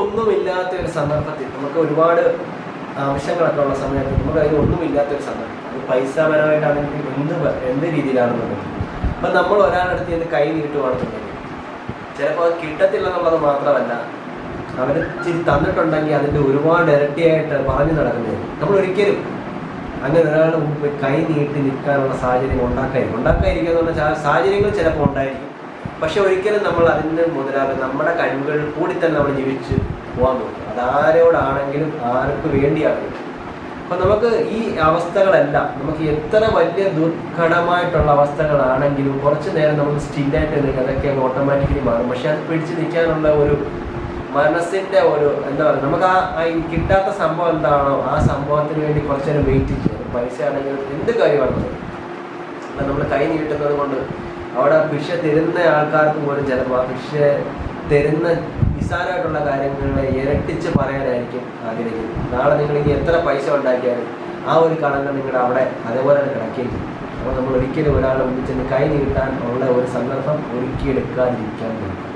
ഒന്നുമില്ലാത്ത ഒരു സന്ദർഭത്തിൽ നമുക്ക് ഒരുപാട് ആവശ്യങ്ങളൊക്കെ ഉള്ള സമയത്ത് നമുക്ക് അതിൽ ഒന്നുമില്ലാത്തൊരു സന്ദർഭം, അത് പൈസാപരമായിട്ടാണെങ്കിൽ എന്ത് രീതിയിലാണെന്നുണ്ടെങ്കിൽ അപ്പം നമ്മൾ ഒരാളടുത്ത് നിന്ന് കൈ നീട്ടുവാണെന്നുണ്ടെങ്കിൽ ചിലപ്പോൾ അത് കിട്ടത്തില്ല എന്നുള്ളത് മാത്രമല്ല, അവർ ഇച്ചിരി തന്നിട്ടുണ്ടെങ്കിൽ അതിൻ്റെ ഒരുപാട് ഇരട്ടിയായിട്ട് പറഞ്ഞു നടക്കുന്നത്. നമ്മൾ ഒരിക്കലും അങ്ങനെ ഒരാളുടെ മുമ്പ് കൈ നീട്ടി നിൽക്കാനുള്ള സാഹചര്യം ഉണ്ടാക്കാതിരിക്കുക എന്ന് പറഞ്ഞാൽ സാഹചര്യങ്ങൾ ചിലപ്പോൾ ഉണ്ടായിരിക്കും. പക്ഷെ ഒരിക്കലും നമ്മൾ അതിന് മുതലാകും നമ്മുടെ കഴിവുകൾ കൂടി തന്നെ നമ്മൾ ജീവിച്ച് പോകാൻ നോക്കും. അതാരോടാണെങ്കിലും ആർക്ക് വേണ്ടിയാണെങ്കിലും. അപ്പം നമുക്ക് ഈ അവസ്ഥകളെല്ലാം നമുക്ക് എത്ര വലിയ ദുർഘടമായിട്ടുള്ള അവസ്ഥകളാണെങ്കിലും കുറച്ച് നേരം നമുക്ക് സ്റ്റില്ലായിട്ട് നിൽക്കുക, അതൊക്കെ അങ്ങ് ഓട്ടോമാറ്റിക്കലി മാറും. പക്ഷെ അത് പിടിച്ച് നിൽക്കാനുള്ള ഒരു മനസ്സിൻ്റെ ഒരു എന്താ പറയുക, നമുക്ക് ആ കിട്ടാത്ത സംഭവം എന്താണോ ആ സംഭവത്തിന് വേണ്ടി കുറച്ച് നേരം വെയിറ്റ് ചെയ്യും. പൈസ ആണെങ്കിലും എന്ത് കാര്യമാണെന്ന് നമ്മൾ കൈ നീട്ടുന്നത് കൊണ്ട് അവിടെ ഭിക്ഷ തരുന്ന ആൾക്കാർക്ക് പോലും ചിലപ്പോൾ ആ ഭിക്ഷ തരുന്ന നിസ്സാരമായിട്ടുള്ള കാര്യങ്ങളെ ഇരട്ടിച്ച് പറയാനായിരിക്കും ആഗ്രഹിക്കുന്നത്. നാളെ നിങ്ങൾ ഇനി എത്ര പൈസ ഉണ്ടാക്കിയാലും ആ ഒരു കളങ്കം നിങ്ങളുടെ അവിടെ അതേപോലെ തന്നെ കിടക്കുകയും ചെയ്യും. അപ്പോൾ നമ്മൾ ഒരിക്കലും ഒരാളെ ഒന്നിച്ചെന്ന് കൈ നീട്ടാൻ ഉള്ള ഒരു സന്ദർഭം ഒരുക്കിയെടുക്കാതിരിക്കാൻ നോക്കും.